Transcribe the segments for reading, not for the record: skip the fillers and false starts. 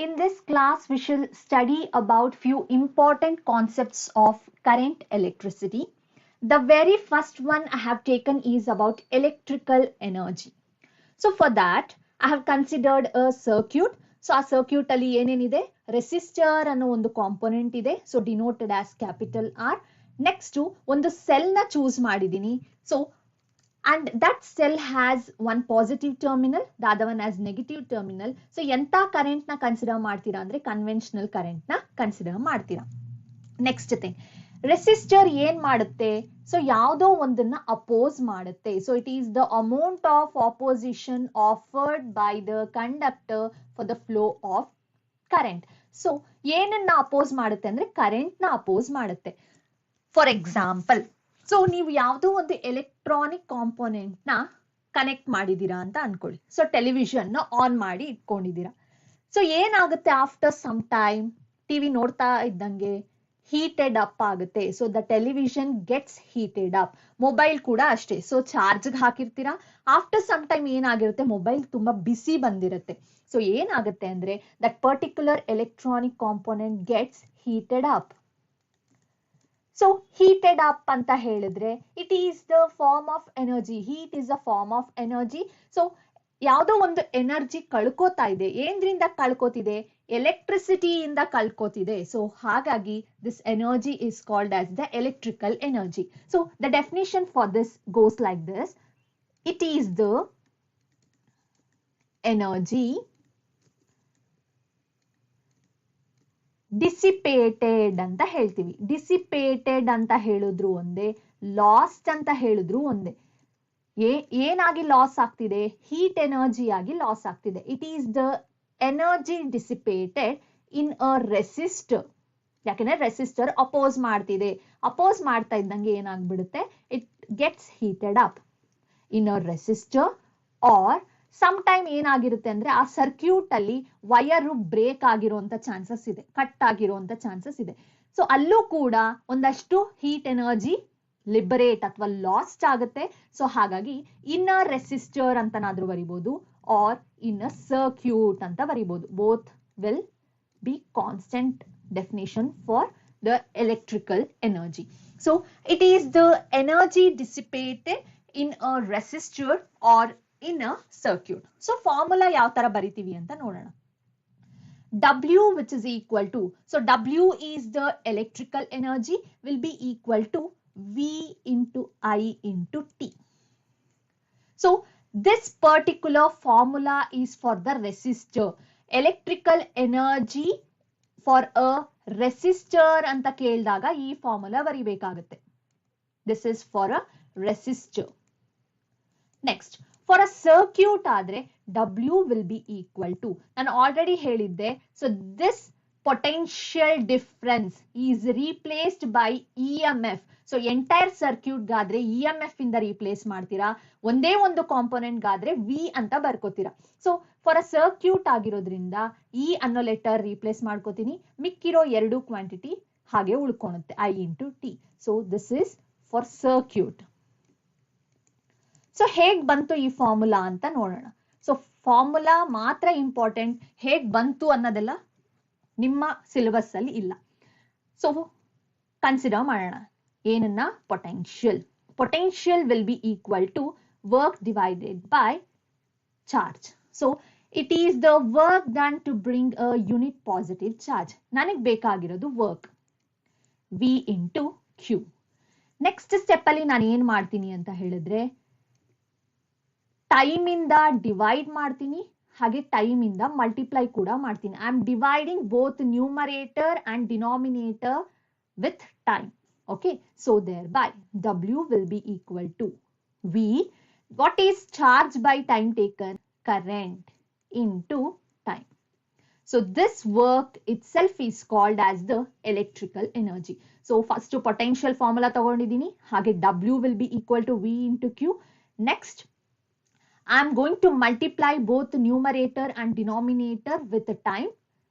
In this class, we shall study about few important concepts of current electricity. The very first one I have taken is about electrical energy. So for that, I have considered a circuit. So ಆ circuit ಅಲ್ಲಿ ಏನೇನಿದೆ resistor ಅನ್ನೋ ಒಂದು component ಇದೆ. So denoted as capital R. Next ಒಂದು cell ನ choose ಮಾಡಿದ್ದೀನಿ. So and that cell has one positive terminal, the other one has negative terminal. So ಎಂತ current ನ consider ಮಾಡ್ತೀರಾ ಅಂದ್ರೆ conventional current ನ consider ಮಾಡ್ತೀರಾ. Next thing, resistor ಏನ್ ಮಾಡುತ್ತೆ? So ಯಾವುದೋ ಒಂದನ್ನ oppose ಮಾಡುತ್ತೆ. So it is the amount of opposition offered by the conductor for the flow of current. So ಏನನ್ನ oppose ಮಾಡುತ್ತೆ ಅಂದ್ರೆ current ನ oppose ಮಾಡುತ್ತೆ. For example, ಸೊ ನೀವು ಯಾವುದೋ ಒಂದು ಎಲೆಕ್ಟ್ರಾನಿಕ್ ಕಾಂಪೋನೆಂಟ್ ನ ಕನೆಕ್ಟ್ ಮಾಡಿದೀರಾ ಅಂತ ಅನ್ಕೊಳ್ಳಿ. ಸೊ ಟೆಲಿವಿಷನ್ ನ ಆನ್ ಮಾಡಿ ಇಟ್ಕೊಂಡಿದ್ದೀರಾ. ಸೊ ಏನಾಗುತ್ತೆ ಆಫ್ಟರ್ ಸಮ್ ಟೈಮ್ ಟಿವಿ ನೋಡ್ತಾ ಇದ್ದಂಗೆ ಹೀಟೆಡ್ ಅಪ್ ಆಗುತ್ತೆ. So the television gets heated up. Mobile ಕೂಡ ಅಷ್ಟೇ. ಸೊ ಚಾರ್ಜ್ ಹಾಕಿರ್ತೀರಾ, ಆಫ್ಟರ್ ಸಮ್ ಟೈಮ್ ಏನಾಗಿರುತ್ತೆ ಮೊಬೈಲ್ ತುಂಬಾ ಬಿಸಿ ಬಂದಿರುತ್ತೆ. ಸೊ ಏನಾಗುತ್ತೆ ಅಂದ್ರೆ that particular electronic component gets heated up. So heated up ಅಂತ ಹೇಳಿದ್ರೆ it is the form of energy. Heat is a form of energy. So ಯಾವುದೋ ಒಂದು ಎನರ್ಜಿ ಕಳ್ಕೋತಾ ಇದೆ. ಏನ್ರಿಂದ ಕಳ್ಕೋತಿದೆ? ಎಲೆಕ್ಟ್ರಿಸಿಟಿಯಿಂದ ಕಳ್ಕೋತಿದೆ. ಸೊ ಹಾಗಾಗಿ this energy is called as the electrical energy. So the definition for this goes like this. It is the energy dissipated ಅಂತ ಹೇಳ್ತೀವಿ. Dissipated ಅಂತ ಹೇಳಿದ್ರು ಒಂದೇ, last ಅಂತ ಹೇಳಿದ್ರು ಒಂದೇ. ಏನಾಗಿ ಲಾಸ್ ಆಗ್ತಿದೆ? ಹೀಟ್ ಎನರ್ಜಿ ಆಗಿ ಲಾಸ್ ಆಗ್ತಿದೆ. It is the energy dissipated in a resistor. ಯಾಕೆಂದ್ರೆ ರೆಸಿಸ್ಟರ್ ಅಪೋಸ್ ಮಾಡ್ತಿದೆ. ಅಪೋಸ್ ಮಾಡ್ತಾ ಇದ್ದಂಗೆ ಏನಾಗ್ಬಿಡುತ್ತೆ? It gets heated up in a resistor. Or some time ಏನಾಗಿರುತ್ತೆ ಅಂದ್ರೆ ಆ ಸರ್ಕ್ಯೂಟ್ ಅಲ್ಲಿ ವೈರ್ ಬ್ರೇಕ್ ಆಗಿರುವಂತ ಚಾನ್ಸಸ್ ಇದೆ, ಕಟ್ ಆಗಿರುವಂತ ಚಾನ್ಸಸ್ ಇದೆ. ಸೊ ಅಲ್ಲೂ ಕೂಡ ಒಂದಷ್ಟು ಹೀಟ್ ಎನರ್ಜಿ ಲಿಬರೇಟ್ ಅಥವಾ ಲಾಸ್ಟ್ ಆಗುತ್ತೆ. ಸೊ ಹಾಗಾಗಿ ಇನ್ ಅ ರೆಸಿಸ್ಟರ್ ಅಂತನಾದ್ರೂ ಬರಿಬಹುದು, ಆರ್ ಇನ್ ಅ ಸರ್ಕ್ಯೂಟ್ ಅಂತ ಬರಿಬಹುದು. Both will be constant definition for the electrical energy. So it is the energy dissipated in a resistor or in a circuit. So formula ಯಾವ ತರ ಬರಿತೀವಿ ಅಂತ ನೋಡೋಣ. W which is equal to, so W is the electrical energy, will be equal to V into I into T. So this particular formula is for the resistor. Electrical energy for a resistor ಅಂತ ಕೇಳಿದಾಗ ಈ formula ಬರಿಬೇಕಾಗುತ್ತೆ. This is for a resistor. Next, for a circuit ಆದ್ರೆ W will be equal to, ನಾನು already ಹೇಳಿದ್ದೆ. So this potential difference is replaced by EMF. So entire circuit ಗಾದ್ರೆ EMF ಇಂದ replace ಮಾಡ್ತೀರಾ. ಒಂದೇ ಒಂದು ಕಾಂಪೋನೆಂಟ್ ಗಾದ್ರೆ V ಅಂತ ಬರ್ಕೋತೀರಾ. ಸೊ ಫಾರ್ ಅ ಸರ್ಕ್ಯೂಟ್ ಆಗಿರೋದ್ರಿಂದ E ಅನ್ನೋ ಲೆಟರ್ ರೀಪ್ಲೇಸ್ ಮಾಡ್ಕೋತೀನಿ. ಮಿಕ್ಕಿರೋ ಎರಡು ಕ್ವಾಂಟಿಟಿ ಹಾಗೆ ಉಳ್ಕೊಳುತ್ತೆ, I into T. So this is for circuit. So ಹೇಗ್ ಬಂತು ಈ ಫಾರ್ಮುಲಾ ಅಂತ ನೋಡೋಣ. ಸೊ ಫಾರ್ಮುಲಾ ಮಾತ್ರ ಇಂಪಾರ್ಟೆಂಟ್, ಹೇಗ್ ಬಂತು ಅನ್ನೋದೆಲ್ಲ ನಿಮ್ಮ ಸಿಲೆಬಸ್ ಅಲ್ಲಿ ಇಲ್ಲ. ಸೊ ಕನ್ಸಿಡರ್ ಮಾಡೋಣ ಏನನ್ನ? Potential. Potential will be equal to work divided by charge. So it is the work done to bring a unit positive charge. ನನಗೆ ಬೇಕಾಗಿರೋದು work, V into Q. Next step ಅಲ್ಲಿ ನಾನು ಏನ್ ಮಾಡ್ತೀನಿ ಅಂತ ಹೇಳಿದ್ರೆ ಟೈಮ್ ಇಂದ ಡಿವೈಡ್ ಮಾಡ್ತೀನಿ, ಹಾಗೆ ಟೈಮ್ ಇಂದ ಮಲ್ಟಿಪ್ಲೈ ಕೂಡ ಮಾಡ್ತೀನಿ. I am dividing both numerator and denominator with time. Okay, so thereby W will be equal to V. What is charge by time taken? Current into time. So this work itself is called as the electrical energy. So first potential formula ತಗೊಂಡಿದ್ದೀನಿ, ಹಾಗೆ W will be equal to V into Q. Next, I am going to multiply both numerator and denominator with the time.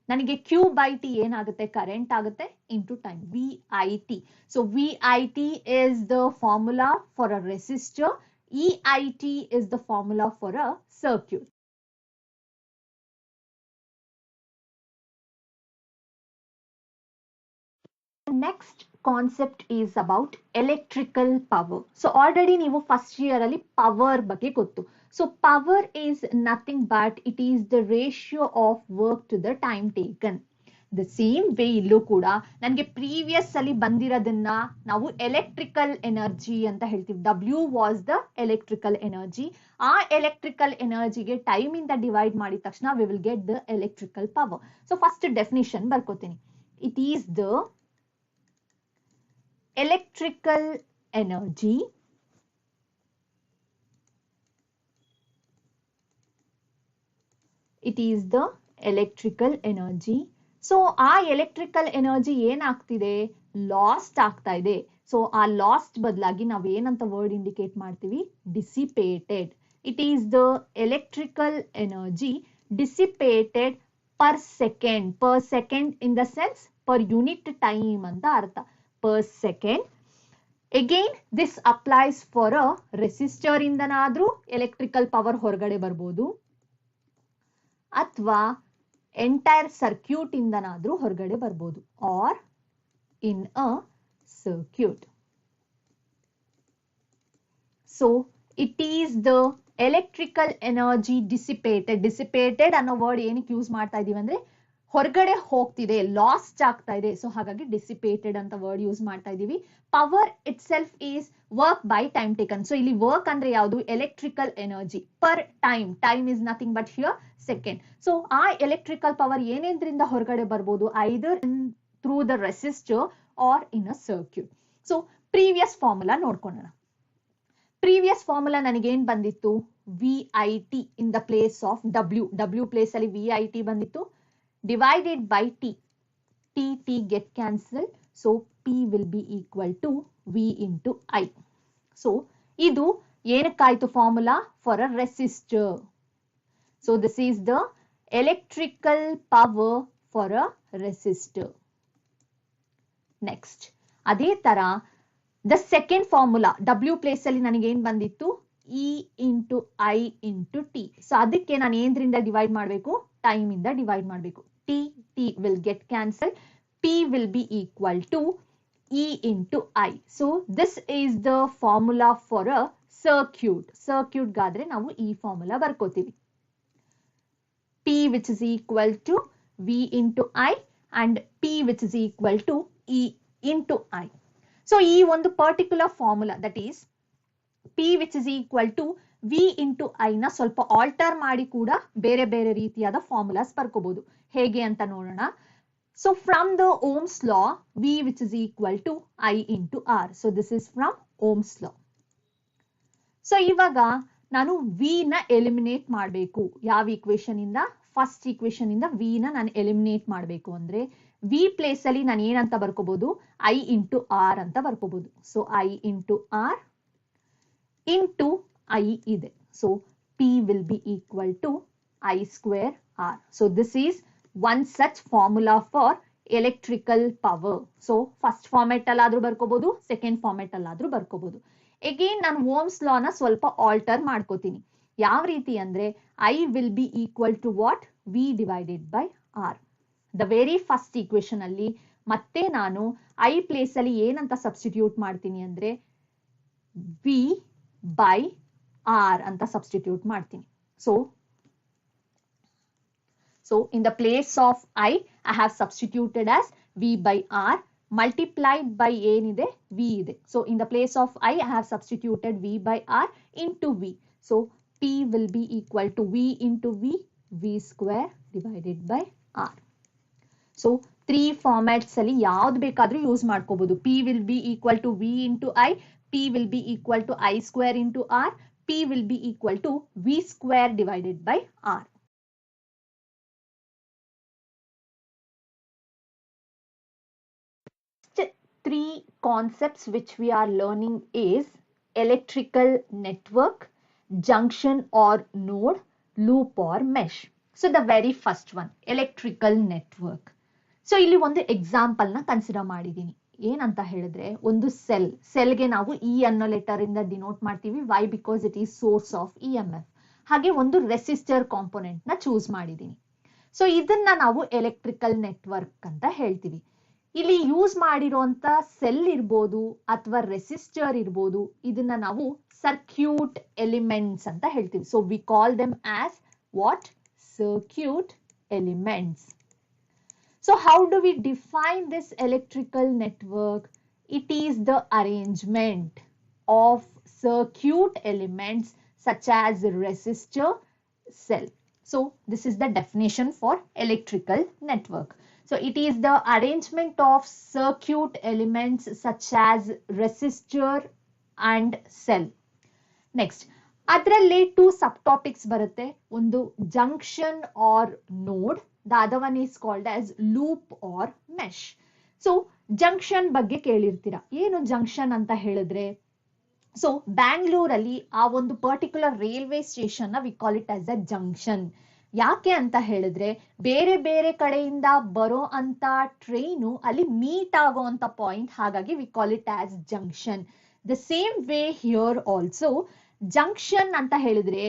ನನಗೆ Q by T ಏನಾಗುತ್ತೆ? Current ಆಗುತ್ತೆ into time, VIT. So VIT is the formula for a resistor. EIT is the formula for a circuit. Next concept is about electrical power. So already ನೀವು first year ಅಲ್ಲಿ power ಬಗ್ಗೆ ಗೊತ್ತು. So power is nothing but it is the ratio of work to the time taken. The same way ಇಲ್ಲೂ ಕೂಡ ನನಗೆ previous ಅಲ್ಲಿ ಬಂದಿರೋದನ್ನ ನಾವು electrical energy ಅಂತ ಹೇಳ್ತೀವಿ. W was the electrical energy. ಆ ಎಲೆಕ್ಟ್ರಿಕಲ್ ಎನರ್ಜಿಗೆ ಟೈಮ್ ಇಂದ ಡಿವೈಡ್ ಮಾಡಿದ ತಕ್ಷಣ we will get the electrical power. So first definition ಬರ್ಕೋತೀನಿ. It is the electrical energy it is the electrical energy. So ಆ ಎಲೆಕ್ಟ್ರಿಕಲ್ ಎನರ್ಜಿ ಏನಾಗ್ತಿದೆ, ಲಾಸ್ಟ್ ಆಗ್ತಾ ಇದೆ. ಸೊ ಆ ಲಾಸ್ಟ್ ಬದಲಾಗಿ ನಾವು ಏನಂತ ವರ್ಡ್ ಇಂಡಿಕೇಟ್ ಮಾಡ್ತೀವಿ, dissipated. It is the electrical energy dissipated per second. Per second in the sense per unit time ಅಂತ ಅರ್ಥ. Per second. Again, this applies for a resistor ಇಂದನಾದ್ರೂ ಎಲೆಕ್ಟ್ರಿಕಲ್ ಪವರ್ ಹೊರಗಡೆ ಬರ್ಬೋದು, ಅಥವಾ ಎಂಟೈರ್ ಸರ್ಕ್ಯೂಟ್ ಇಂದನಾದ್ರೂ ಹೊರಗಡೆ ಬರ್ಬೋದು, or in a circuit. So it is the electrical energy dissipated. Dissipated ಅನ್ನೋ ವರ್ಡ್ ಏನಕ್ಕೆ ಯೂಸ್ ಮಾಡ್ತಾ ಇದೀವಿ ಅಂದ್ರೆ ಹೊರಗಡೆ ಹೋಗ್ತಿದೆ, ಲಾಸ್ಟ್ ಆಗ್ತಾ ಇದೆ. ಸೊ ಹಾಗಾಗಿ ಡಿಸಿಪೇಟೆಡ್ ಅಂತ ವರ್ಡ್ ಯೂಸ್ ಮಾಡ್ತಾ ಇದೀವಿ. Power itself is work by time taken. So ಇಲ್ಲಿ ವರ್ಕ್ ಅಂದ್ರೆ ಯಾವುದು, electrical energy per time. Time is nothing but here second. So ಆ ಎಲೆಕ್ಟ್ರಿಕಲ್ ಪವರ್ ಏನೇದ್ರಿಂದ ಹೊರಗಡೆ ಬರ್ಬೋದು, either through the resistor or in a circuit. So previous formula ನೋಡ್ಕೊಳ್ಳೋಣ. Previous formula ನನಗೇನ್ ಬಂದಿತ್ತು, VIT in the place of W place ಅಲ್ಲಿ VIT ಬಂದಿತ್ತು, divided by T get cancelled, so P will be equal to V into I. So ಇದು ಏನಕ್ಕಾಯ್ತು formula, for a resistor. So this is the electrical power for a resistor. Next, ಅದೇ ತರ the second formula W place ಅಲ್ಲಿ ನನಗೆ ಏನ್ ಬಂದಿತ್ತು, E into I into T. So ಅದಕ್ಕೆ ನಾನು ಏನ್ರಿಂದ ಡಿವೈಡ್ ಮಾಡಬೇಕು, ಟೈಮ್ ಇಂದ ಡಿವೈಡ್ ಮಾಡಬೇಕು. T will get cancelled. P will be equal to E into I. So this is the formula for a circuit. Circuit ಗಾದ್ರೆ ನಾವು ಈ formula ಬರ್ಕೋತೀವಿ. P which is equal to V into I and P which is equal to E into I. So ಈ ಒಂದು particular formula that is P which is equal to V into I ನ ಸ್ವಲ್ಪ alter ಮಾಡಿ ಕೂಡ ಬೇರೆ ಬೇರೆ ರೀತಿಯಾದ formulas ಬರ್ಕೋಬಹುದು. ಹೇಗೆ ಅಂತ ನೋಡೋಣ. So from the Ohm's law, V which is equal to I into R. So this is from Ohm's law. So ಇವಾಗ ನಾನು V ನ ಎಲಿಮಿನೇಟ್ ಮಾಡಬೇಕು. ಯಾವ ಈಕ್ವೇಶನ್ ಇಂದ, ಫಸ್ಟ್ ಈಕ್ವೇಶನ್ ಇಂದ V ನ ನಾನು ಎಲಿಮಿನೇಟ್ ಮಾಡಬೇಕು ಅಂದ್ರೆ V ಪ್ಲೇಸ್ ಅಲ್ಲಿ ನಾನು ಏನಂತ ಬರ್ಕೋಬಹುದು, I into R ಅಂತ ಬರ್ಕೋಬಹುದು. So I into R into I ಇದೆ. So P will be equal to I square R. So this is one such formula for electrical power. So first format ಅಲ್ಲಾದ್ರೂ ಬರ್ಕೋಬಹುದು, second format ಅಲ್ಲಾದ್ರೂ ಬರ್ಕೋಬಹುದು. Again ನಾನು Ohm's law ನ ಸ್ವಲ್ಪ alter ಮಾಡ್ಕೋತೀನಿ. ಯಾವ ರೀತಿ ಅಂದ್ರೆ I will be equal to what, V divided by R. The very first equation ಅಲ್ಲಿ ಮತ್ತೆ ನಾನು I ಪ್ಲೇಸ್ ಅಲ್ಲಿ ಏನಂತ ಸಬ್ಸ್ಟಿಟ್ಯೂಟ್ ಮಾಡ್ತೀನಿ ಅಂದ್ರೆ V by R ಅಂತ ಸಬ್ಸ್ಟಿಟ್ಯೂಟ್ ಮಾಡ್ತೀನಿ. So in the place of I have substituted as V by R multiplied by ಏನಿದೆ, V ಇದೆ. So in the place of I have substituted V by R into V. So P will be equal to V into V square divided by R. So three formats ಅಲ್ಲಿ ಯಾವ್ದು ಬೇಕಾದ್ರೂ use ಮಾಡ್ಕೋಬಹುದು. P will be equal to V into I, P will be equal to I square into R, P will be equal to V square divided by R. Three concepts which we are learning is electrical network, junction or node, loop or mesh. So the very first one, electrical network. So ಇಲ್ಲಿ ಒಂದು example ನ consider ಮಾಡಿದೀನಿ. ಏನಂತ ಹೇಳಿದ್ರೆ, ಒಂದು ಸೆಲ್ಗೆ ನಾವು E ಅನ್ನೋ letter ಇಂದ ಡಿನೋಟ್ ಮಾಡ್ತೀವಿ. Why, because it is source of EMF. ಹಾಗೆ ಒಂದು ರೆಸಿಸ್ಟರ್ ಕಾಂಪೋನೆಂಟ್ ನ ಚೂಸ್ ಮಾಡಿದೀನಿ. ಸೊ ಇದನ್ನ ನಾವು ಎಲೆಕ್ಟ್ರಿಕಲ್ ನೆಟ್ವರ್ಕ್ ಅಂತ ಹೇಳ್ತೀವಿ. ಇಲ್ಲಿ ಯೂಸ್ ಮಾಡಿರುವಂತ ಸೆಲ್ ಇರ್ಬೋದು ಅಥವಾ ರೆಸಿಸ್ಟರ್ ಇರ್ಬೋದು, ಇದನ್ನ ನಾವು ಸರ್ಕ್ಯೂಟ್ ಎಲಿಮೆಂಟ್ಸ್ ಅಂತ ಹೇಳ್ತೀವಿ. So we call them as what? Circuit elements. So how do we define this electrical network? It is the arrangement of circuit elements such as resistor, cell. So this is the definition for electrical network. So it is the arrangement of circuit elements such as resistor and cell. Next, ಅದರಲ್ಲಿ 2 subtopics ಬರುತ್ತೆ. ಒಂದು junction or node. The other one is called as loop or mesh. So junction ಬಗ್ಗೆ ಕೇಳಿರ್ತೀರಾ. ಏನು junction ಅಂತ ಹೇಳಿದ್ರೆ, so ಬ್ಯಾಂಗ್ಳೂರಲ್ಲಿ ಆ ಒಂದು particular railway station we call it as a junction. ಯಾಕೆ ಅಂತ ಹೇಳಿದ್ರೆ ಬೇರೆ ಬೇರೆ ಕಡೆಯಿಂದ ಬರೋ ಅಂತ ಟ್ರೈನು ಅಲ್ಲಿ ಮೀಟ್ ಆಗೋ ಅಂತ ಪಾಯಿಂಟ್, ಹಾಗಾಗಿ we call it as junction. The same way here also junction ಅಂತ ಹೇಳಿದ್ರೆ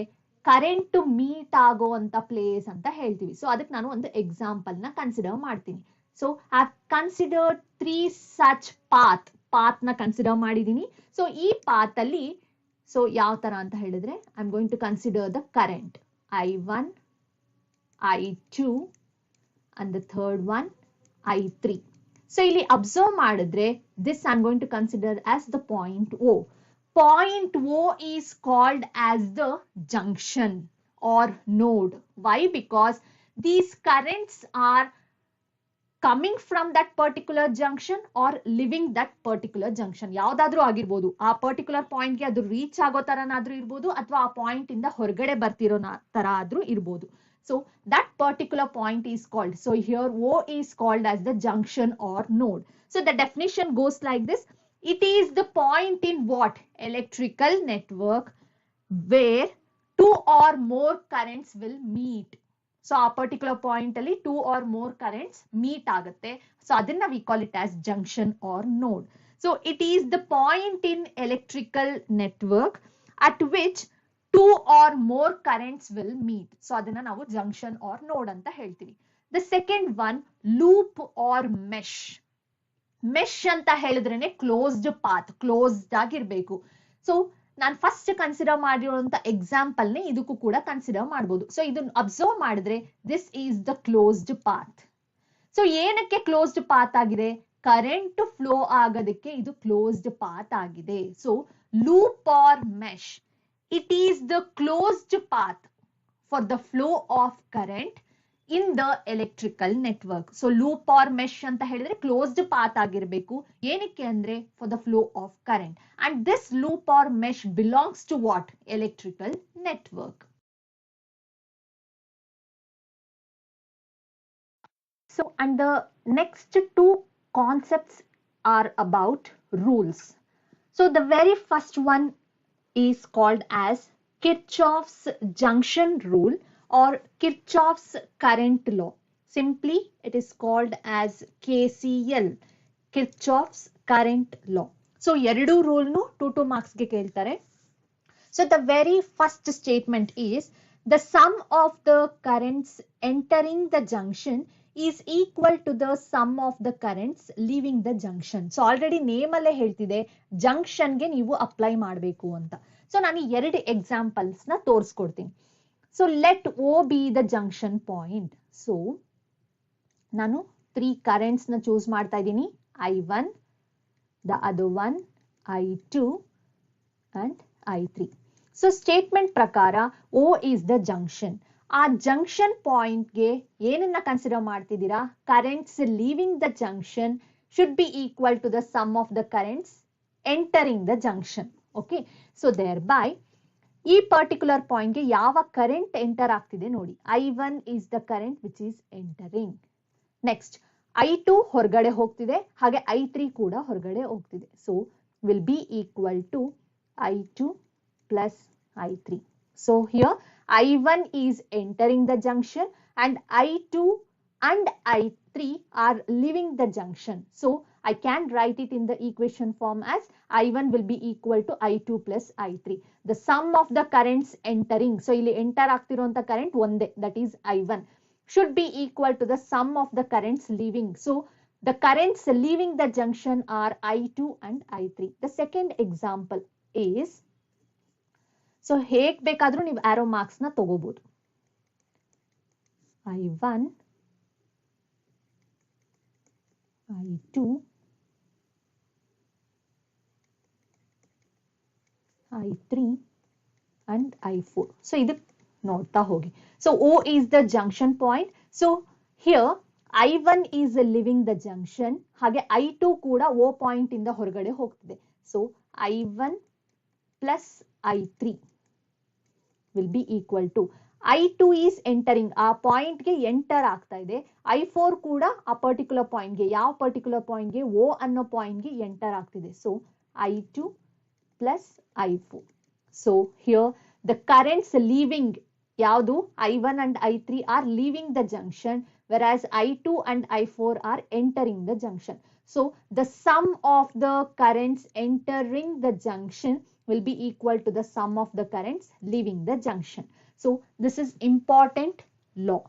ಕರೆಂಟ್ ಮೀಟ್ ಆಗೋ ಅಂತ ಪ್ಲೇಸ್ ಅಂತ ಹೇಳ್ತೀವಿ. ಸೊ ಅದಕ್ಕೆ ನಾನು ಒಂದು ಎಕ್ಸಾಂಪಲ್ ನ ಕನ್ಸಿಡರ್ ಮಾಡ್ತೀನಿ. So I consider 3 such path ನ ಕನ್ಸಿಡರ್ ಮಾಡಿದೀನಿ. ಸೊ ಈ ಪಾತ್ ಅಲ್ಲಿ ಸೊ ಯಾವ ತರ ಅಂತ ಹೇಳಿದ್ರೆ I am going to consider the current I1, I2 and the third one I3. So ಇಲ್ಲಿ ಅಬ್ಸರ್ವ್ ಮಾಡಿದ್ರೆ this I am going to consider as the point O. Point O is called as the junction or node. Why? Because these currents are coming from that particular junction or leaving that particular junction. ಯಾವ್ದಾದ್ರೂ ಆಗಿರ್ಬೋದು, ಆ particular ಪಾಯಿಂಟ್ಗೆ ಅದು reach ಆಗೋ ತರನಾದ್ರೂ ಇರ್ಬೋದು ಅಥವಾ ಆ point ಇಂದ ಹೊರಗಡೆ ಬರ್ತಿರೋ ತರ ಆದ್ರೂ ಇರ್ಬೋದು. So that particular point is called. So here O is called as the junction or node. So the definition goes like this. It is the point in what? Electrical network where 2 or more currents will meet. So a particular point ali 2 or more currents meet agutte. So adanna we call it as junction or node. So it is the point in electrical network at which 2 or more currents will meet. So adanna navu junction or node anta heltivi. The second one, loop or mesh. Mesh ಅಂತ ಹೇಳಿದ್ರೇನೆ closed path, closed ಆಗಿರ್ಬೇಕು. So ನಾನು first consider ಮಾಡಿರುವಂತ example ನೇ ಇದಕ್ಕೂ ಕೂಡ consider ಮಾಡಬಹುದು. So ಇದನ್ನ ಅಬ್ಸರ್ವ್ ಮಾಡಿದ್ರೆ this is the closed path. So ಏನಕ್ಕೆ ಕ್ಲೋಸ್ಡ್ ಪಾತ್ ಆಗಿದೆ? ಕರೆಂಟ್ ಫ್ಲೋ ಆಗೋದಕ್ಕೆ ಇದು ಕ್ಲೋಸ್ಡ್ ಪಾತ್ ಆಗಿದೆ. So loop or mesh, it is the closed path for the flow of current in the electrical network. So loop or mesh ಅಂತ ಹೇಳಿದ್ರೆ closed path ಆಗಿರಬೇಕು. ಏನಕ್ಕೆ ಅಂದ್ರೆ for the flow of current. And this loop or mesh belongs to what? Electrical network. So and the next 2 concepts are about rules. So the very first one is called as Kirchhoff's junction rule or Kirchhoff's current law. Simply it is called as KCL, Kirchhoff's current law. So ಎರಡು rule nu 2 marks ge keltare. So the very first statement is the sum of the currents entering the junction is equal to the sum of the currents leaving the junction. So already name alle ಹೇಳ್ತಿದೆ junction ಗೆ ನೀವು apply ಮಾಡಬೇಕು ಅಂತ. So ನಾನು 2 examples ನ ತೋರಿಸ್ಕೊಡ್ತೀನಿ. So let O be the junction point. So ನಾನು 3 currents ನ choose ಮಾಡ್ತಾ ಇದ್ದೀನಿ. I1, the other one I2 and I3. So statement ಪ್ರಕಾರ O is the junction. ಆ junction point ಗೆ ಏನನ್ನ ಕನ್ಸಿಡರ್ ಮಾಡ್ತಿದ್ದೀರಾ? Currents leaving the junction should be equal to the sum of the currents entering the junction. Okay. So thereby ಈ particular point ಗೆ ಯಾವ current enter ಆಗ್ತಿದೆ ನೋಡಿ. I1 is the current which is entering. Next I2 ಹೊರಗಡೆ ಹೋಗ್ತಿದೆ, ಹಾಗೆ I3 ಕೂಡ ಹೊರಗಡೆ ಹೋಗ್ತಿದೆ. So will be equal to I2 plus I3. So here I1 is entering the junction and I2 and I3 are leaving the junction. So I can write it in the equation form as I1 will be equal to I2 plus I3. The sum of the currents entering, so ಇಲ್ಲಿ enter ಆಗ್ತಿರುವಂತ current ಒಂದೇ, that is I1, should be equal to the sum of the currents leaving. So The currents leaving the junction are I2 and I3. The second example is, so ಹೇಗ್ ಬೇಕಾದ್ರೂ ನೀವು arrow marks ನ ತಗೋಬಹುದು. I1, I2, I3 and I4. So ಇದಕ್ಕೆ ನೋಡ್ತಾ ಹೋಗಿ. So O is the junction point. So here I1 is leaving the junction. ಹಾಗೆ I2 ಕೂಡ O ಪಾಯಿಂಟ್ ಇಂದ ಹೊರಗಡೆ ಹೋಗ್ತಿದೆ. So I1 plus I3 will be equal to I2 is entering, ಆ point ಗೆ ಎಂಟರ್ ಆಗ್ತಾ ಇದೆ. I4 ಕೂಡ ಆ ಪರ್ಟಿಕ್ಯುಲರ್ ಪಾಯಿಂಟ್ ಗೆ, ಯಾವ ಪರ್ಟಿಕ್ಯುಲರ್ ಪಾಯಿಂಟ್ ಗೆ, O ಅನ್ನೋ ಪಾಯಿಂಟ್ ಗೆ ಎಂಟರ್ ಆಗ್ತಿದೆ. So I2 plus I4. So here the currents leaving, ಯಾವುದು I1 and I3 are leaving the junction, whereas I2 and I4 are entering the junction. So the sum of the currents entering the junction will be equal to the sum of the currents leaving the junction. So this is important law.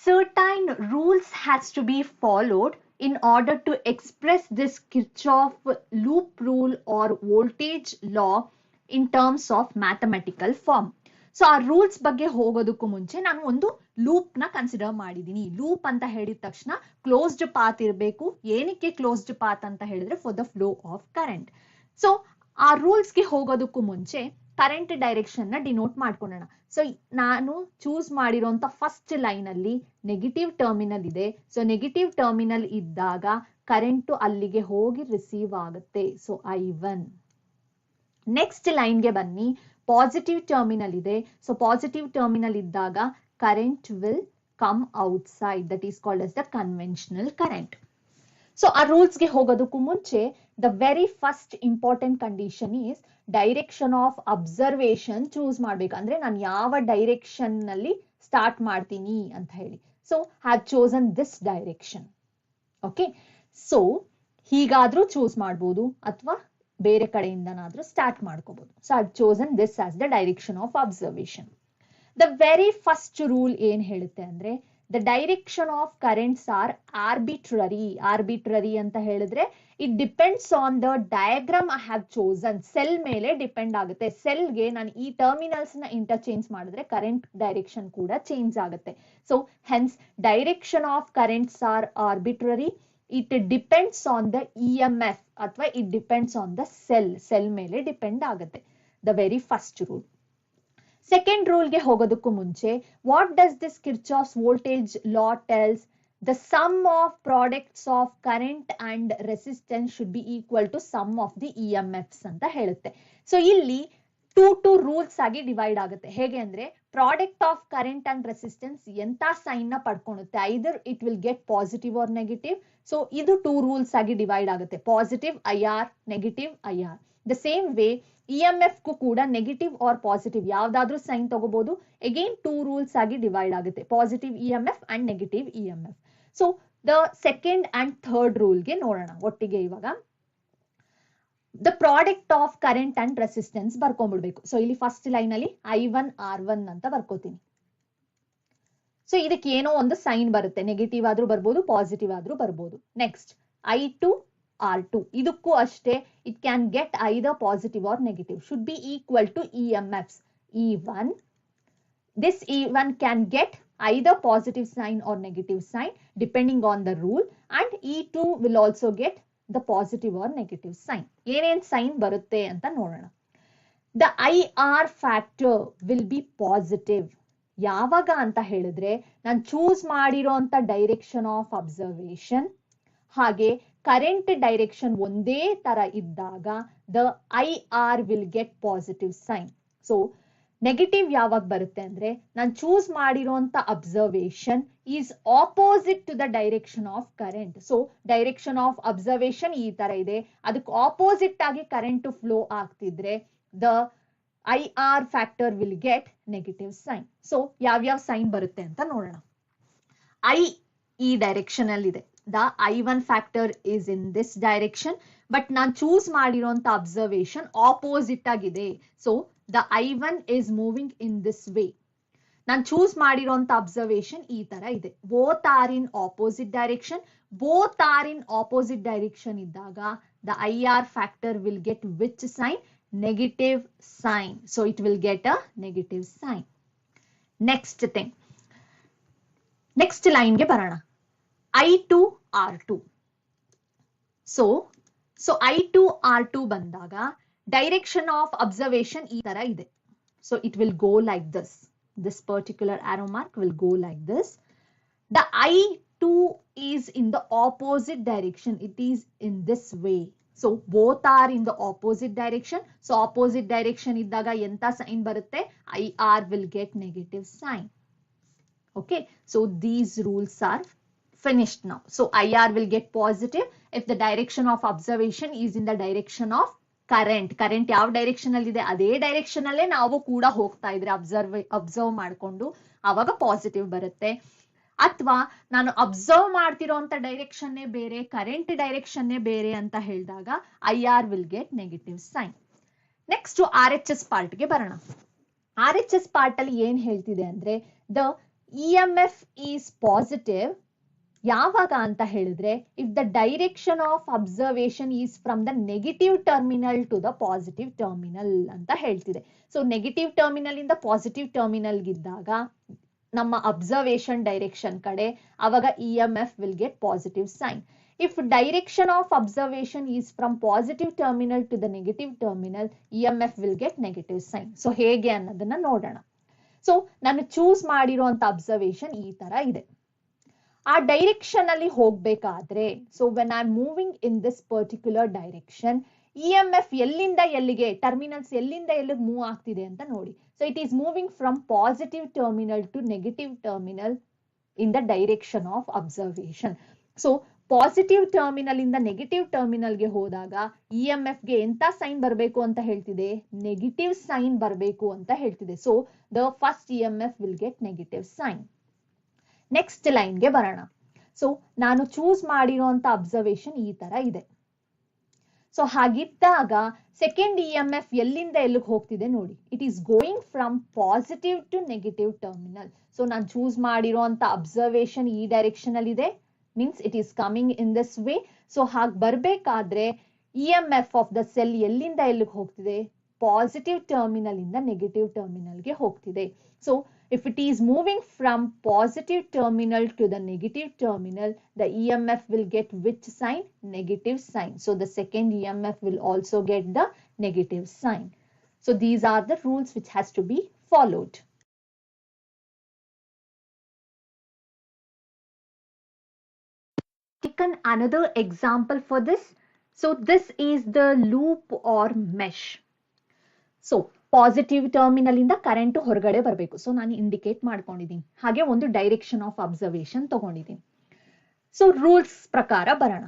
Certain rules has to be followed in order to express this Kirchhoff loop rule or voltage law in terms of mathematical form. So ಆ rules ಬಗ್ಗೆ ಹೋಗೋದಕ್ಕೂ ಮುಂಚೆ ನಾನು ಒಂದು loop ನ consider ಮಾಡಿದೀನಿ. Loop ಅಂತ ಹೇಳಿದ ತಕ್ಷಣ ಕ್ಲೋಸ್ಡ್ ಪಾತ್ ಇರಬೇಕು. ಏನಕ್ಕೆ ಕ್ಲೋಸ್ಡ್ ಪಾತ್ ಅಂತ ಹೇಳಿದ್ರೆ for the flow of current. So ಆ ರೂಲ್ಸ್ ಗೆ ಹೋಗೋದಕ್ಕೂ ಮುಂಚೆ ಕರೆಂಟ್ ಡೈರೆಕ್ಷನ್ ನ ಡಿನೋಟ್ ಮಾಡ್ಕೊಳ್ಳೋಣ. ಸೊ ನಾನು ಚೂಸ್ ಮಾಡಿರೋಂತ ಫಸ್ಟ್ ಲೈನ್ ಅಲ್ಲಿ ನೆಗೆಟಿವ್ ಟರ್ಮಿನಲ್ ಇದೆ. ಸೊ ನೆಗೆಟಿವ್ ಟರ್ಮಿನಲ್ ಇದ್ದಾಗ ಕರೆಂಟ್ ಅಲ್ಲಿಗೆ ಹೋಗಿ ರಿಸೀವ್ ಆಗುತ್ತೆ. So I1. ನೆಕ್ಸ್ಟ್ ಲೈನ್ ಗೆ ಬನ್ನಿ. ಪಾಸಿಟಿವ್ ಟರ್ಮಿನಲ್ ಇದೆ. ಸೊ ಪಾಸಿಟಿವ್ ಟರ್ಮಿನಲ್ ಇದ್ದಾಗ current will come outside. That is called as the conventional current. So ಆ ರೂಲ್ಸ್ ಗೆ ಹೋಗೋದಕ್ಕೂ ಮುಂಚೆ the very first important condition is direction of observation choose ಮಾಡ್ಬೇಕು. ಅಂದ್ರೆ ನಾನು ಯಾವ ಡೈರೆಕ್ಷನ್ ನಲ್ಲಿ ಸ್ಟಾರ್ಟ್ ಮಾಡ್ತೀನಿ ಅಂತ ಹೇಳಿ. So have chosen this direction. Okay, so ಹೀಗಾದ್ರೂ ಚೂಸ್ ಮಾಡ್ಬೋದು ಅಥವಾ ಬೇರೆ ಕಡೆಯಿಂದನಾದ್ರೂ ಸ್ಟಾರ್ಟ್ ಮಾಡ್ಕೋಬಹುದು. So have chosen this as the direction of observation. The very first rule ಏನ್ ಹೇಳುತ್ತೆ ಅಂದ್ರೆ the direction of currents are arbitrary. Arbitrary ಅಂತ ಹೇಳಿದ್ರೆ it depends on the diagram I have chosen. Cell ಮೇಲೆ ಡಿಪೆಂಡ್ ಆಗುತ್ತೆ. ಸೆಲ್ಗೆ ನಾನು ಈ ಟರ್ಮಿನಲ್ಸ್ ನ ಇಂಟರ್ಚೇಂಜ್ ಮಾಡಿದ್ರೆ ಕರೆಂಟ್ ಡೈರೆಕ್ಷನ್ ಕೂಡ ಚೇಂಜ್ ಆಗುತ್ತೆ. So hence direction of currents are arbitrary. It depends on the EMF ಅಥವಾ it depends on the cell ಮೇಲೆ ಡಿಪೆಂಡ್ ಆಗುತ್ತೆ. The very first rule. Second ರೂಲ್ಗೆ ಹೋಗೋದಕ್ಕೂ ಮುಂಚೆ what does this Kirchhoff's voltage law tells? The sum of products of current and resistance should be equal to sum of the EMFs ಅಂತ ಹೇಳುತ್ತೆ. So ಇಲ್ಲಿ two rules ಆಗಿ divide ಆಗುತ್ತೆ. ಹೇಗೆ ಅಂದ್ರೆ product of current and resistance ಎಂತ sign ನ ಪಡ್ಕೊಳ್ಳುತ್ತೆ, either it will get positive or negative. So ಇದು ಟೂ ರೂಲ್ಸ್ ಆಗಿ ಡಿವೈಡ್ ಆಗುತ್ತೆ. Positive IR, negative IR. The same way EMF ಗೂ ಕೂಡ ನೆಗೆಟಿವ್ ಆರ್ ಪಾಸಿಟಿವ್ ಯಾವ್ದಾದ್ರೂ ಸೈನ್ ತಗೋಬಹುದು. ಅಗೇನ್ ಟೂ ರೂಲ್ಸ್ ಆಗಿ ಡಿವೈಡ್ ಆಗುತ್ತೆ, positive EMF and negative EMF. So the second and third ರೂಲ್ಗೆ ನೋಡೋಣ ಒಟ್ಟಿಗೆ. ಇವಾಗ the product of current and resistance ಬರ್ಕೊಂಡ್ಬಿಡ್ಬೇಕು. So ಇಲ್ಲಿ ಫಸ್ಟ್ ಲೈನ್ ಅಲ್ಲಿ I1 R1 ಅಂತ ಬರ್ಕೋತೀನಿ. ಸೊ ಇದಕ್ಕೆ ಏನೋ ಒಂದು ಸೈನ್ ಬರುತ್ತೆ, ನೆಗೆಟಿವ್ ಆದ್ರೂ ಬರ್ಬೋದು, ಪಾಸಿಟಿವ್ ಆದ್ರೂ ಬರ್ಬೋದು. Next I2 R2. ಇದಕ್ಕೂ ಅಷ್ಟೇ, it can get either positive or negative. Should be equal to EMFs. E1. This E1 can get either positive sign or negative sign depending on the rule, and E2 will also get the positive or negative sign. ಏನೇನ್ sign ಬರುತ್ತೆ ಅಂತ ನೋಡೋಣ. The IR factor will be positive. ಯಾವಾಗ ಅಂತ ಹೇಳಿದ್ರೆ ನಾನು choose ಮಾಡಿರೋಂಥ direction of observation ಹಾಗೆ ಕರೆಂಟ್ ಡೈರೆಕ್ಷನ್ ಒಂದೇ ತರ ಇದ್ದಾಗ the IR will get positive sign. So negative ಯಾವಾಗ ಬರುತ್ತೆ ಅಂದ್ರೆ ನಾನು ಚೂಸ್ ಮಾಡಿರೋಂಥ observation is opposite to the direction of current. So direction of observation ಈ ತರ ಇದೆ, ಅದಕ್ಕೆ ಆಪೋಸಿಟ್ ಆಗಿ ಕರೆಂಟ್ ಫ್ಲೋ ಆಗ್ತಿದ್ರೆ the IR factor will get negative sign. So ಯಾವ್ಯಾವ ಸೈನ್ ಬರುತ್ತೆ ಅಂತ ನೋಡೋಣ. I ಈ ಡೈರೆಕ್ಷನ್ ಅಲ್ಲಿ ಇದೆ. The I1 factor is in this direction, but ನಾನು ಚೂಸ್ ಮಾಡಿರೋಂಥ ಅಬ್ಸರ್ವೇಷನ್ ಆಪೋಸಿಟ್ ಆಗಿದೆ. So the I1 is moving in this way. ನಾನು ಚೂಸ್ ಮಾಡಿರೋಂಥ ಅಬ್ಸರ್ವೇಷನ್ ಈ ತರ ಇದೆ. Both are in opposite direction. Both are in opposite direction ಇದ್ದಾಗ the IR factor will get which sign? Negative sign. So it will get a negative sign. Next thing. Next line ge barana. I2 R2. So I2 R2 bandaga direction of observation ee tara ide. So it will go like this. This particular arrow mark will go like this. The I2 is in the opposite direction. It is in this way. So both are in the opposite direction. So opposite direction iddaga enta sign barutte? IR will get negative sign. Okay. So these rules are finished now. So IR will get positive if the direction of observation is in the direction of current. Current ಯಾವ direction ಅಲ್ಲಿ ಇದೆ ಅದೇ direction ಅಲ್ಲೇ ನಾವು ಕೂಡ ಹೋಗ್ತಾ ಇದ್ರೆ observe ಮಾಡ್ಕೊಂಡು ಅವಾಗ ಪಾಸಿಟಿವ್ ಬರುತ್ತೆ. ಅಥವಾ ನಾನು ಅಬ್ಸರ್ವ್ ಮಾಡ್ತಿರೋಂಥ ಡೈರೆಕ್ಷನ್ನೇ ಬೇರೆ, ಕರೆಂಟ್ ಡೈರೆಕ್ಷನ್ನೇ ಬೇರೆ ಅಂತ ಹೇಳಿದಾಗ IR will get negative sign. Next RHS ಪಾರ್ಟ್ಗೆ ಬರೋಣ. RHS ಪಾರ್ಟ್ ಅಲ್ಲಿ ಏನ್ ಹೇಳ್ತಿದೆ ಅಂದ್ರೆ ದ EMF ಈಸ್ ಪಾಸಿಟಿವ್ ಯಾವಾಗ ಅಂತ ಹೇಳಿದ್ರೆ if the direction of observation is from the negative terminal to the positive terminal ಅಂತ ಹೇಳ್ತಿದೆ. ಸೊ ನೆಗೆಟಿವ್ ಟರ್ಮಿನಲ್ ಇಂದ ಪಾಸಿಟಿವ್ ಟರ್ಮಿನಲ್ ಗಿದ್ದಾಗ ನಮ್ಮ ಅಬ್ಸರ್ವೇಷನ್ ಡೈರೆಕ್ಷನ್ ಕಡೆ ಅವಾಗ EMF will get positive sign. If direction of observation is from positive terminal to the negative terminal, EMF will get negative sign. So ಹೇಗೆ ಅನ್ನೋದನ್ನ ನೋಡೋಣ. ಸೊ ನಾನು choose ಮಾಡಿರುವಂತ ಅಬ್ಸರ್ವೇಷನ್ ಈ ತರ ಇದೆ. ಆ ಡೈರೆಕ್ಷನ್ ಅಲ್ಲಿ ಹೋಗ್ಬೇಕಾದ್ರೆ so when I moving in this particular direction EMF ಎಲ್ಲಿಂದ ಎಲ್ಲಿಗೆ ಟರ್ಮಿನಲ್ಸ್ ಎಲ್ಲಿಂದ ಎಲ್ಲಿಗೆ ಮೂವ್ ಆಗ್ತಿದೆ ಅಂತ ನೋಡಿ. So it is moving from positive terminal to negative terminal in the direction of observation. So positive terminal ಇಂದ ನೆಗೆಟಿವ್ ಟರ್ಮಿನಲ್ಗೆ ಹೋದಾಗ EMF ಗೆ ಎಂತ ಸೈನ್ ಬರಬೇಕು ಅಂತ ಹೇಳ್ತಿದೆ? ನೆಗೆಟಿವ್ ಸೈನ್ ಬರಬೇಕು ಅಂತ ಹೇಳ್ತಿದೆ. So the first EMF will get negative sign. Next ಲೈನ್ಗೆ ಬರೋಣ. ಸೊ ನಾನು ಚೂಸ್ ಮಾಡಿರುವಂತ ಅಬ್ಸರ್ವೇಷನ್ ಈ ತರ ಇದೆ. ಸೊ ಹಾಗಿದ್ದಾಗ ಸೆಕೆಂಡ್ EMF ಎಲ್ಲಿಂದ ಎಲ್ಲಿಗೆ ಹೋಗ್ತಿದೆ ನೋಡಿ. It is going from positive to negative terminal. So ನಾನು ಚೂಸ್ ಮಾಡಿರುವಂತ ಅಬ್ಸರ್ವೇಷನ್ ಈ ಡೈರೆಕ್ಷನ್ ಅಲ್ಲಿ ಇದೆ, means it is coming in this way. So ಹಾಗೆ ಬರ್ಬೇಕಾದ್ರೆ EMF ಆಫ್ ದ ಸೆಲ್ ಎಲ್ಲಿಂದ ಎಲ್ಲಿಗೆ ಹೋಗ್ತಿದೆ? ಪಾಸಿಟಿವ್ ಟರ್ಮಿನಲ್ ಇಂದ ನೆಗೆಟಿವ್ ಟರ್ಮಿನಲ್ಗೆ ಹೋಗ್ತಿದೆ. So if it is moving from positive terminal to the negative terminal, the EMF will get which sign? Negative sign. So the second EMF will also get the negative sign. So these are the rules which has to be followed. Taken another example for this. So this is the loop or mesh. So positive terminal ಇಂದ current ಹೊರಗಡೆ ಬರಬೇಕು. So ನಾನು indicate ಮಾಡ್ಕೊಂಡಿದ್ದೀನಿ. ಹಾಗೆ ಒಂದು direction of observation ತಗೊಂಡಿದ್ದೀನಿ. So rules ಪ್ರಕಾರ ಬರೋಣ.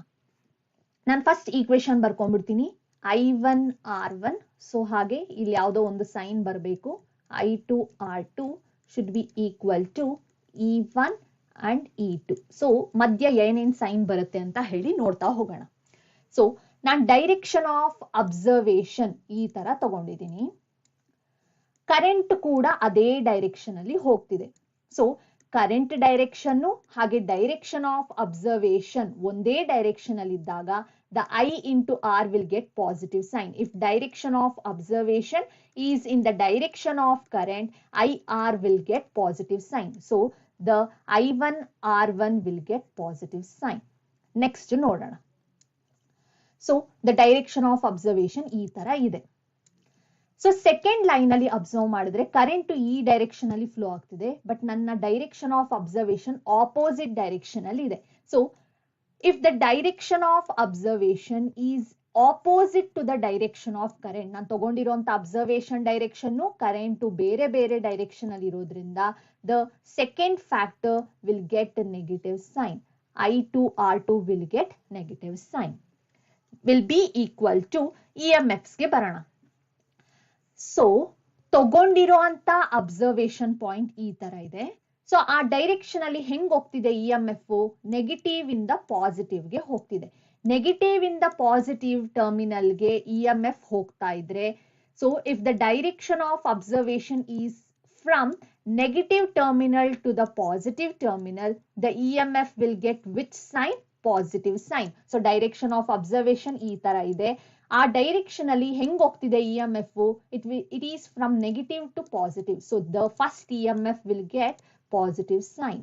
ನಾನು first equation ಬರ್ಕೊಂಡ್ಬಿಡ್ತೀನಿ. I1 R1. So ಹಾಗೆ ಇಲ್ಲಿ ಯಾವುದೋ ಒಂದು ಸೈನ್ ಬರಬೇಕು. I2 R2 should be equal to E1 and E2. So ಮಧ್ಯ ಏನೇನ್ ಸೈನ್ ಬರುತ್ತೆ ಅಂತ ಹೇಳಿ ನೋಡ್ತಾ ಹೋಗೋಣ. ಸೊ ನಾನು ಡೈರೆಕ್ಷನ್ ಆಫ್ ಅಬ್ಸರ್ವೇಷನ್ ಈ ತರ ತಗೊಂಡಿದ್ದೀನಿ. ಕರೆಂಟ್ ಕೂಡ ಅದೇ ಡೈರೆಕ್ಷನ್ ಅಲ್ಲಿ ಹೋಗ್ತಿದೆ. ಸೊ ಕರೆಂಟ್ ಡೈರೆಕ್ಷನ್ ಹಾಗೆ ಡೈರೆಕ್ಷನ್ ಆಫ್ ಅಬ್ಸರ್ವೇಷನ್ ಒಂದೇ ಡೈರೆಕ್ಷನ್ ಅಲ್ಲಿ ಇದ್ದಾಗ the I into R will get positive sign. If direction of observation is in the direction of current, IR will get positive sign. So the I1 R1 will get positive sign. Next ನೋಡೋಣ. So the direction of observation ಈ ತರ ಇದೆ. So second line ಅಲ್ಲಿ observe ಮಾಡಿದ್ರೆ current ಈ direction ಅಲ್ಲಿ flow ಆಗ್ತಿದೆ, but ನನ್ನ direction of observation opposite direction ಅಲ್ಲಿ ಇದೆ. So if the direction of observation is opposite to the direction of current, ನಾನು ತಗೊಂಡಿರುವಂತ ಅಬ್ಸರ್ವೇಷನ್ ಡೈರೆಕ್ಷನ್ ಕರೆಂಟ್ ಬೇರೆ ಬೇರೆ ಡೈರೆಕ್ಷನ್ ಅಲ್ಲಿ ಇರೋದ್ರಿಂದ the second factor will get negative sign. I2 R2 will get negative sign. Will be equal to EMFs ಗೆ ಬರೋಣ. So ತಗೊಂಡಿರೋ ಅಂತ ಅಬ್ಸರ್ವೇಷನ್ ಪಾಯಿಂಟ್ ಈ ತರ ಇದೆ. ಸೊ ಆ ಡೈರೆಕ್ಷನ್ ಅಲ್ಲಿ ಹೆಂಗ್ ಹೋಗ್ತಿದೆ ಇ ಎಂ ಎಫ್? ನೆಗೆಟಿವ್ ಇಂದ ಪಾಸಿಟಿವ್ ಗೆ ಹೋಗ್ತಿದೆ. ನೆಗೆಟಿವ್ ಇಂದ ಪಾಸಿಟಿವ್ ಟರ್ಮಿನಲ್ ಗೆ ಇ ಎಂ ಎಫ್ ಹೋಗ್ತಾ ಇದ್ರೆ, so if the direction of observation is from negative terminal to the positive terminal, the EMF will get which sign? Positive sign. So direction of observation ಈ ತರ ಇದೆ. ಆ direction ಅಲ್ಲಿ ಹೆಂಗ್ ಹೋಗ್ತಿದೆ E M F? It is from negative to positive. So the first EMF will get positive sign.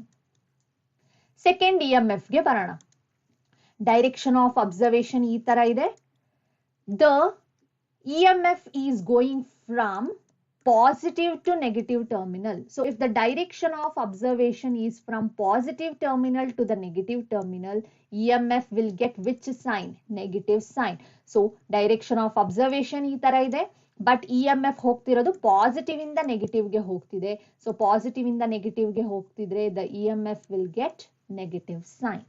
Second EMF ಗೆ ಬರೋಣ. Direction of observation ಈ ತರ ಇದೆ. The EMF is going from positive to negative terminal. So if the direction of observation is from positive terminal to the negative terminal, EMF will get which sign? Negative sign. So direction of observation ಈ ತರ ಇದೆ, but EMF ಹೋಗ್ತಿರೋದು positive ಇಂದ negative ಗೆ ಹೋಗ್ತಿದೆ. So positive ಇಂದ negative ಗೆ ಹೋಗ್ತಿದ್ರೆ the EMF will get negative sign.